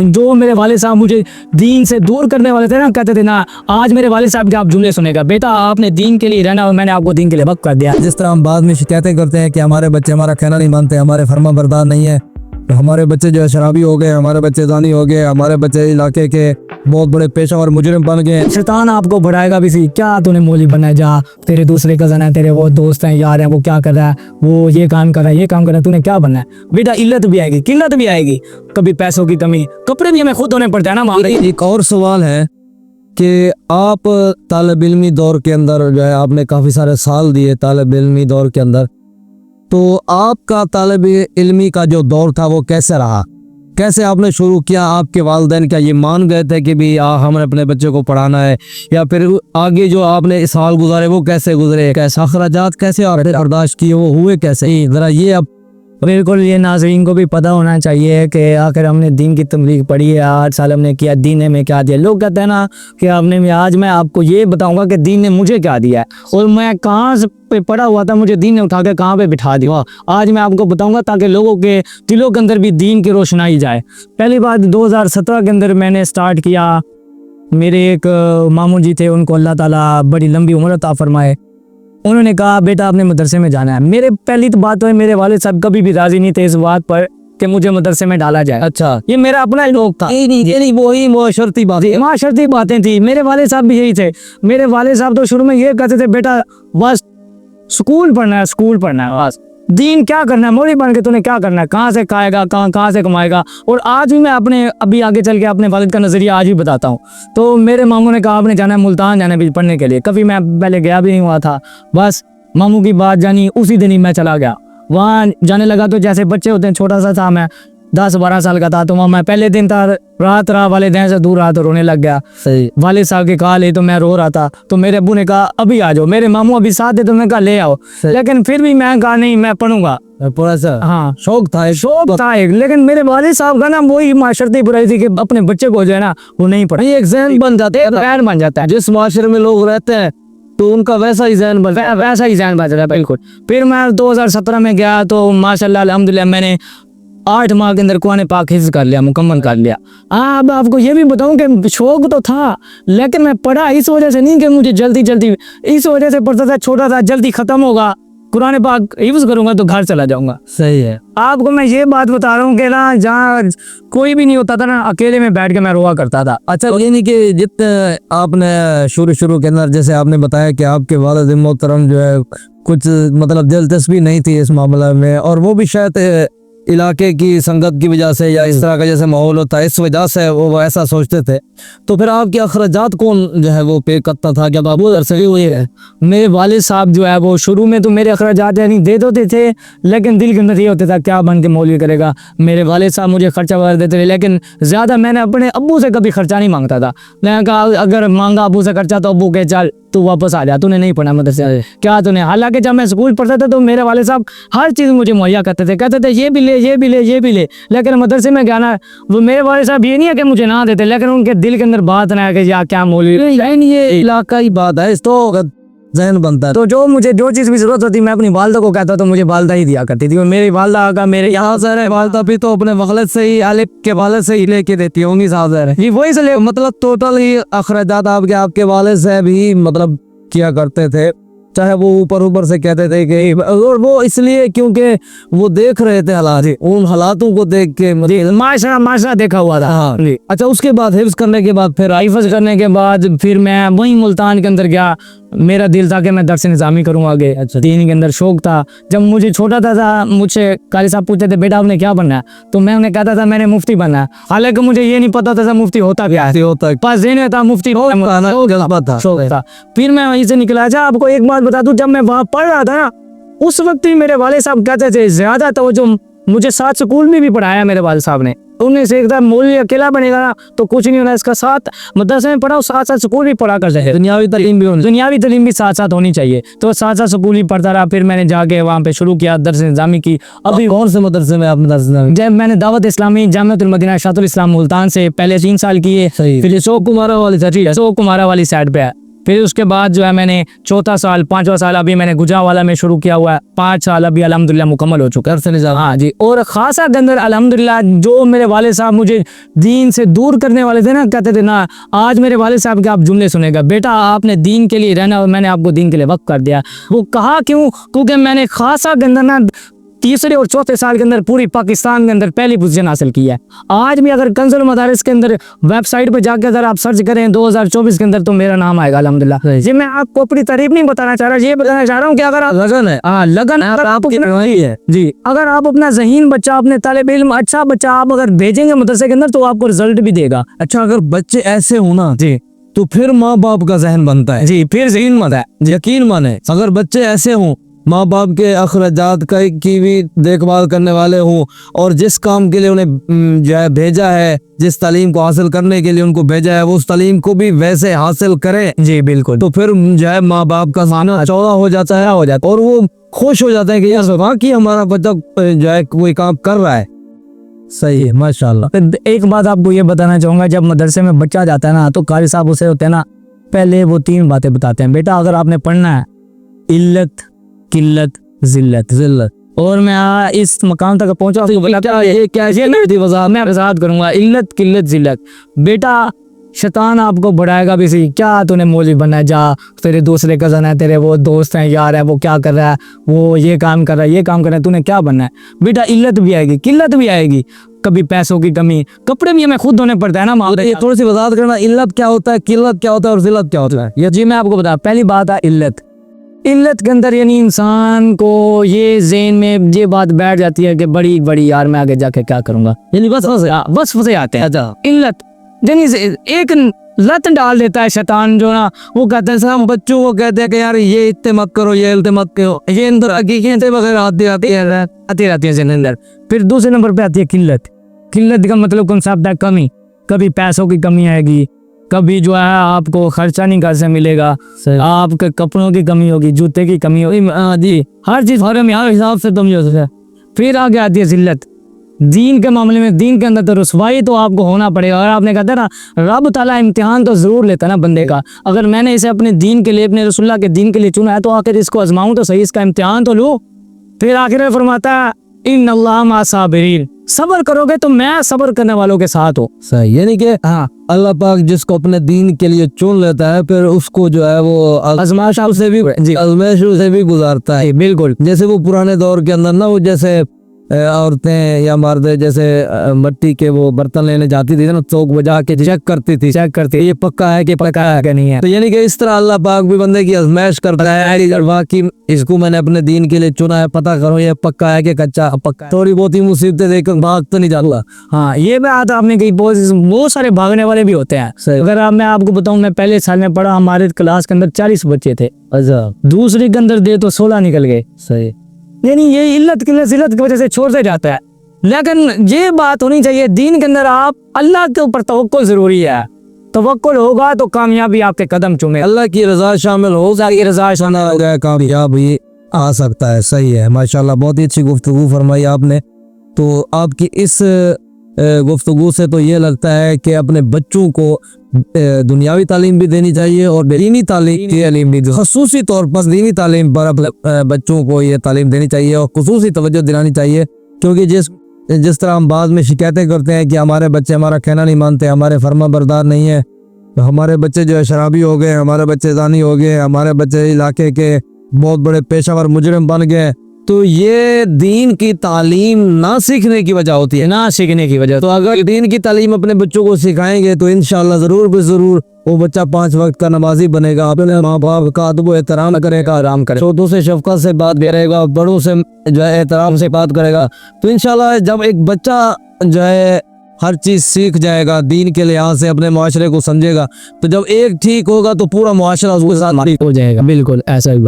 जो मेरे वाले साहब मुझे दीन से दूर करने वाले थे ना, कहते थे ना, आज मेरे वाले साहब के आप जुमले सुनेगा, बेटा आपने दीन के लिए रहना और मैंने आपको दीन के लिए वक्त कर दिया। जिस तरह हम बाद में शिकायतें करते हैं कि हमारे बच्चे हमारा कहना नहीं मानते, हमारे फर्मा बरदार नहीं है, तो हमारे बच्चे जो है शराबी हो गए, हमारे बच्चे जानी हो गए, हमारे बच्चे इलाके के बहुत बड़े पेशा और मुजरिम बन गए। शैतान आपको बढ़ाएगा भी सी, क्या तूने मौलवी बनना है, जा तेरे दूसरे कजन है, तेरे वो दोस्त हैं, यार हैं, वो क्या कर रहा है, वो ये काम कर रहा है, ये काम कर रहा है, तूने क्या बनना है बेटा। इल्लत भी आएगी, किल्लत भी आएगी, कभी पैसों की कमी, कपड़े भी हमें खुद धोने पड़ते हैं ना। मान एक और सवाल है कि आप तालिब इल्मी दौर के अंदर जो है आपने काफ़ी सारे साल दिए तालिब इल्मी दौर के अंदर, तो आपका तालिब इल्मी का जो दौर था वो कैसे रहा, कैसे आपने शुरू किया? आपके वालिदैन क्या ये मान गए थे कि भी हमें अपने बच्चे को पढ़ाना है, या फिर आगे जो आपने साल गुजारे वो कैसे गुजरे, कैसे अखराजात कैसे और बर्दाश्त किए, वो हुए कैसे, ज़रा ये अब बिल्कुल ये नाज़रीन को भी पता होना चाहिए कि आखिर हमने दीन की तबलीग पढ़ी है, 8 साल हमने किया, दीन ने में क्या दिया। लोग कहते हैं ना कि आपने, आज मैं आपको ये बताऊंगा कि दीन ने मुझे क्या दिया है और मैं कहाँ पे पड़ा हुआ था, मुझे दीन ने उठा के कहाँ पे बिठा दिया, आज मैं आपको बताऊंगा ताकि लोगों के दिलों के अंदर भी दीन की रोशनाई जाए। पहली बात 2017 के अंदर मैंने स्टार्ट किया। मेरे एक मामू जी थे, उनको अल्लाह ताला बड़ी लंबी उम्र अता फरमाए, उन्होंने कहा बेटा आपने मदरसे में जाना है। मेरे पहली तो बात तो है, मेरे वालिद साहब कभी भी राजी नहीं थे इस बात पर कि मुझे मदरसे में डाला जाए। अच्छा, ये मेरा अपना ही लोग था, नहीं वही मुआशरती बातें, माशरती बातें थी। मेरे वालिद साहब भी यही थे। मेरे वालिद साहब तो शुरू में ये कहते थे बेटा बस स्कूल पढ़ना है, स्कूल पढ़ना है, बस दीन क्या करना है, मौलवी बन के तूने क्या करना है, कहाँ से खाएगा, कहाँ से कमाएगा। और आज भी मैं अपने अभी आगे चल के अपने वालिद का नज़रिया आज भी बताता हूँ। तो मेरे मामू ने कहा आपने जाना है मुल्तान, जाना है पढ़ने के लिए। कभी मैं पहले गया भी नहीं हुआ था, बस मामू की बात जानी, उसी दिन ही मैं चला गया। वहाँ जाने लगा तो जैसे बच्चे होते हैं, छोटा सा था मैं, 10-12 साल का था, तो वहाँ मैं पहले दिन था, रात रहा, वाले दिन से दूर रहा तो रोने लग गया। सही, वालिद साहब के कहा ले तो मैं रो रहा था, तो मेरे अब्बू ने कहा अभी आ जाओ, मेरे मामू अभी साथ थे तो मैं कहा ले आओ, लेकिन फिर भी मैं कहा नहीं मैं पढ़ूंगा। पूरा सा हाँ शौक था एक, लेकिन मेरे वालिद साहब का ना वही माशरती बुराई थी कि अपने बच्चे को जो है ना वो नहीं पढ़ा, एक ज़हन बन जाता है, बन जाता है। जिस माशरे में लोग रहते हैं तो उनका वैसा ही ज़हन बन वैसा ही ज़हन बन जाता है, बिल्कुल। फिर मैं 2017 में गया तो माशाल्लाह अल्हम्दुलिल्लाह मैंने 8 माह के अंदर कुरान पाक हिफ्ज़ कर लिया, मुकम्मल कर लिया। अब आपको ये भी बताऊं कि शौक तो था, लेकिन मैं पढ़ा इस वजह से नहीं कि मुझे जल्दी इस वजह से पढ़ता था, छोटा था, जल्दी ख़त्म होगा, कुरान पाक हिफ्ज़ करूंगा तो घर चला जाऊंगा। सही है। आपको मैं ये बात बता रहा हूँ कि ना जहाँ कोई भी नहीं होता था ना, अकेले में बैठ के मैं रोआ करता था। अच्छा, ये नहीं कि जितने आपने शुरू के अंदर जैसे आपने बताया कि आपके वालिद मोहतरम जो है कुछ मतलब दिलचस्पी नहीं थी इस मामले में, और वो भी शायद इलाके की संगत की वजह से या इस तरह का जैसे माहौल होता है इस वजह से वो ऐसा सोचते थे, तो फिर आपके अखराजात कौन जो है वो पे करता था? क्या बाबू सही हुई है? मेरे वालिद साहब जो है वो शुरू में तो मेरे अखराजात यानी दे देते थे, लेकिन दिल के अंदर ये होता था क्या बन के मौलवी करेगा। मेरे वालिद साहब मुझे खर्चा वगैरह देते थे, लेकिन ज़्यादा मैंने अपने अब्बू से कभी खर्चा नहीं मांगता था। मैंने कहा अगर मांगा अब्बू से खर्चा तो अब्बू के चल तू वापस आ जा, तूने नहीं पढ़ा मदरसे क्या तूने। हालांकि जब मैं स्कूल पढ़ता था तो मेरे वाले साहब हर चीज़ मुझे मुहैया करते थे, कहते थे ये भी ले ये भी ले ये भी ले, लेकिन मदरसे में जाना वो मेरे वाले साहब ये नहीं है कि मुझे ना देते, लेकिन उनके दिल के अंदर बात ना है कि यार क्या मौलवी, ये इलाका ही बात है, इस तो ज़हन बनता है। तो जो चीज़ भी जरूरत होती मैं अपनी वालदा को कहता तो मुझे वालदा ही दिया करती थी। और मेरी वालदा का मेरे यहाँ सर वालदा भी तो अपने वखलत से ही आलिफ के वालिद से ही लेके देती होंगी साहब सर जी, वही से मतलब टोटल ही अखराजात आपके वालिद से भी मतलब किया करते थे, चाहे वो ऊपर से कहते थे कि, और वो इसलिए क्योंकि वो देख रहे थे हालात, उन हालातों को देख के माशरा देखा हुआ था। हाँ। अच्छा, उसके बाद हिफ्ज़ करने के बाद फिर हिफ्ज़ करने के बाद फिर मैं वहीं मुल्तान के अंदर गया। मेरा दिल था कि मैं दर्स निज़ामी करूँ आगे। अच्छा, दीन के अंदर शौक था। जब मुझे छोटा था मुझसे कारी साहब पूछते थे बेटा आपने क्या बनना है, तो मैं उन्हें कहता था मैंने मुफ्ती बनना है। हालांकि मुझे ये नहीं पता था मुफ्ती होता क्या है, बस देने था मुफ्ती था। फिर मैं वहीं से निकला। अच्छा, आपको एक बात बता दूं, जब मैं वहाँ पढ़ रहा था ना उस वक्त भी मेरे वाले साहब कहते थे ज्यादा तवज्जो, मुझे 7 स्कूल में भी पढ़ाया मेरे वाले साहब ने। उन्हें से एकदम मौलवी अकेला बनेगा ना तो कुछ नहीं होना, इसका साथ मदरसे में पढ़ा, साथ स्कूल भी पढ़ा कर रहे, दुनियावी तालीम भी साथ होनी चाहिए। तो साथ स्कूल ही पढ़ता रहा। फिर मैंने जाके वहाँ पे शुरू किया दर्स निज़ामी की। अभी कौन से मदरसे में आपने दर्स निज़ामी? जब मैंने दावत इस्लामी जामिअतुल मदीना शातुल इस्लाम मुल्तान से पहले 3 साल किए, फिर शोक कुमारा वाली साइड पे है, फिर उसके बाद जो है मैंने चौथा साल 5वां साल अभी मैंने गुजरावाला में शुरू किया हुआ है। 5 साल अभी अल्हम्दुलिल्लाह मुकम्मल हो चुका है। हाँ जी। और खासा के अंदर अल्हम्दुलिल्लाह जो मेरे वाले साहब मुझे दीन से दूर करने वाले थे ना, कहते थे ना, आज मेरे वाले साहब के आप जुमले सुनेगा, बेटा आपने दीन के लिए रहना और मैंने आपको दीन के लिए वक्त कर दिया। वो कहा क्यों? क्योंकि मैंने खासा के अंदर ना तीसरे और चौथे साल के अंदर पूरी पाकिस्तान के अंदर पहली पोजीशन हासिल की है। आज भी अगर कंजुल मदारिस के अंदर वेबसाइट पे जाकर अगर आप सर्च करें 2024 के अंदर तो मेरा नाम आएगा अल्हम्दुलिल्लाह जी। मैं आपको अपनी तारीफ नहीं बताना चाह रहा, ये बताना चाह रहा हूँ कि अगर आप लगन है, हाँ लगन अगर आप वही है जी, अगर आप अपना ज़हीन बच्चा, अपने तालिब इल्म अच्छा बच्चा आप अगर भेजेंगे मदरसे के अंदर तो आपको रिजल्ट भी देगा। अच्छा, अगर बच्चे ऐसे हो ना जी तो फिर माँ बाप का जहन बनता है जी, फिर ज़हीन मत है। यकीन माने। अगर बच्चे ऐसे हों, माँ बाप के अखराजात की भी देखभाल करने वाले हों और जिस काम के लिए उन्हें जो है भेजा है, जिस तालीम को हासिल करने के लिए उनको भेजा है, वो उस तालीम को भी वैसे हासिल करें जी बिल्कुल, तो फिर जो है माँ बाप का खाना चौड़ा हो जाता है और वो खुश हो जाते हैं कि यार वाकई हमारा बच्चा जो है कोई काम कर रहा है। सही है, माशाल्लाह। एक बात आपको ये बताना चाहूँगा, जब मदरसे में बच्चा जाता है ना तो कारी साहब उसे होते हैं ना, पहले वो 3 बातें बताते हैं, बेटा अगर आपने पढ़ना है इल्लत किल्लत जिल्लत। और मैं इस मकाम तक पहुंचा मैं वजाहत करूंगा, इल्लत किल्लत जिल्लत। बेटा शैतान आपको बढ़ाएगा भी सही, क्या तूने मौलवी बनना है, जा तेरे दूसरे कज़न है, तेरे वो दोस्त हैं, यार है, वो क्या कर रहा है, वो ये काम कर रहा है, ये काम कर रहा है, तूने क्या बनना है। बेटा इल्लत भी आएगी, किल्लत भी आएगी, कभी पैसों की कमी, कपड़े भी हमें खुद धोने पड़ता है ना माँ। ये थोड़ी सी वजाहत करना, इल्लत क्या होता है, किल्लत क्या होता है और जिल्लत क्या होता है। ये जी मैं आपको बता, पहली बात है इल्लत के अंदर यानी इंसान को ये ज़हन में ये बात बैठ जाती है कि बड़ी यार मैं आगे जाके क्या करूंगा, यानी बस फंसे आते हैं। अच्छा, इल्लत यानी एक लत डाल देता है शैतान जो ना, वो कहते हैं सब बच्चों को कहते हैं कि यार ये इत्ते मत करो, ये इल्ते मत करो, ये अंदर हकीकतें वगैरह आती रहती है ज़हन अंदर। फिर दूसरे नंबर पे आती है किल्लत का मतलब कंसेप्ट है कमी, कभी पैसों की कमी आएगी, कभी जो है आपको खर्चा नहीं घर से मिलेगा, आपके कपड़ों की कमी होगी, जूते की कमी होगी जी, हर चीज़ हर हिसाब से कमी हो सकती है। फिर आगे आती है जिल्लत, दीन के मामले में, दीन के अंदर तो रुसवाई तो आपको होना पड़ेगा। और आपने कहा था ना, रब ताला इम्तिहान तो ज़रूर लेता ना बंदे का, अगर मैंने इसे अपने दीन के लिए, अपने रसूलुल्लाह के दीन के लिए चुना है तो आखिर इसको आजमाऊं तो सही, इसका इम्तिहान तो लूँ। फिर आखिर में फरमाता है इन्नल्लाह मा साबिरीन, सब्र करोगे तो मैं सब्र करने वालों के साथ हूँ। सही, यानी कि हाँ, अल्लाह पाक जिसको अपने दीन के लिए चुन लेता है फिर उसको जो है वो आजमाइश से भी गुजारता है। बिल्कुल, जैसे वो पुराने दौर के अंदर ना, वो जैसे औरतें या मर्द जैसे मट्टी के वो बर्तन लेने जाती थी ना, चौक बजा के चेक करती ये पक्का है कि नहीं है। तो यानी कि इस तरह अल्लाह पाक भी बंदे की आजमाइश करता है, वाकई इसको मैंने अपने दीन के लिए चुना है, पता करो ये पक्का है कि कच्चा पक्का है। थोड़ी बहुत ही मुसीबतें देखकर भाग तो नहीं जाता। हाँ, ये बात आपने कही, बहुत सारे भागने वाले भी होते हैं। अगर मैं आपको बताऊं, मैं पहले साल में पढ़ा, हमारे क्लास के अंदर 40 बच्चे थे, अच्छा, दूसरे के अंदर दे तो 16 निकल गए। सही, यानी ये इल्लत किल्लत जिल्लत की वजह से छोड़ते जाता है। लेकिन ये बात होनी चाहिए दीन के अंदर, आप अल्लाह के ऊपर तवक्कुल जरूरी है, तवक्कुल होगा तो कामयाबी आपके कदम चूमे, अल्लाह की रजा शामिल हो, रजा शामिल हो गया, कामयाबी आ सकता है। सही है, माशाल्लाह, बहुत ही अच्छी गुफ्तगू फरमाई आपने। तो आपकी इस गुफ्तगू से तो ये लगता है कि अपने बच्चों को दुनियावी तालीम भी देनी चाहिए और दीनी तालीम भी, खसूसी तौर पर दीनी तालीम पर अपने बच्चों को ये तालीम देनी चाहिए और खुसूसी तवज्जो दिलानी चाहिए। क्योंकि जिस तरह हम बाद में शिकायतें करते हैं कि हमारे बच्चे हमारा कहना नहीं मानते, हमारे फर्मा बरदार नहीं है, तो हमारे बच्चे जो है शराबी हो गए, हमारे बच्चे जानी हो गए, हमारे बच्चे इलाके के बहुत बड़े पेशावर मुजरिम बन गए, तो ये दीन की तालीम ना सीखने की वजह होती है, ना सीखने की वजह। तो अगर दीन की तालीम अपने बच्चों को सिखाएंगे तो इंशाल्लाह ज़रूर वो बच्चा 5 वक्त का नमाजी बनेगा, अपने माँ बाप का अदब एहतराम करेगा, आराम करे, छोटों से शफकत से बात करेगा, बड़ों से जो है एहतराम से बात करेगा। तो इंशाल्लाह जब एक बच्चा जो है हर चीज़ सीख जाएगा, दीन के लिहाज से अपने माशरे को समझेगा, तो जब एक ठीक होगा तो पूरा माशरा उसके साथ हो जाएगा। बिल्कुल ऐसा ही।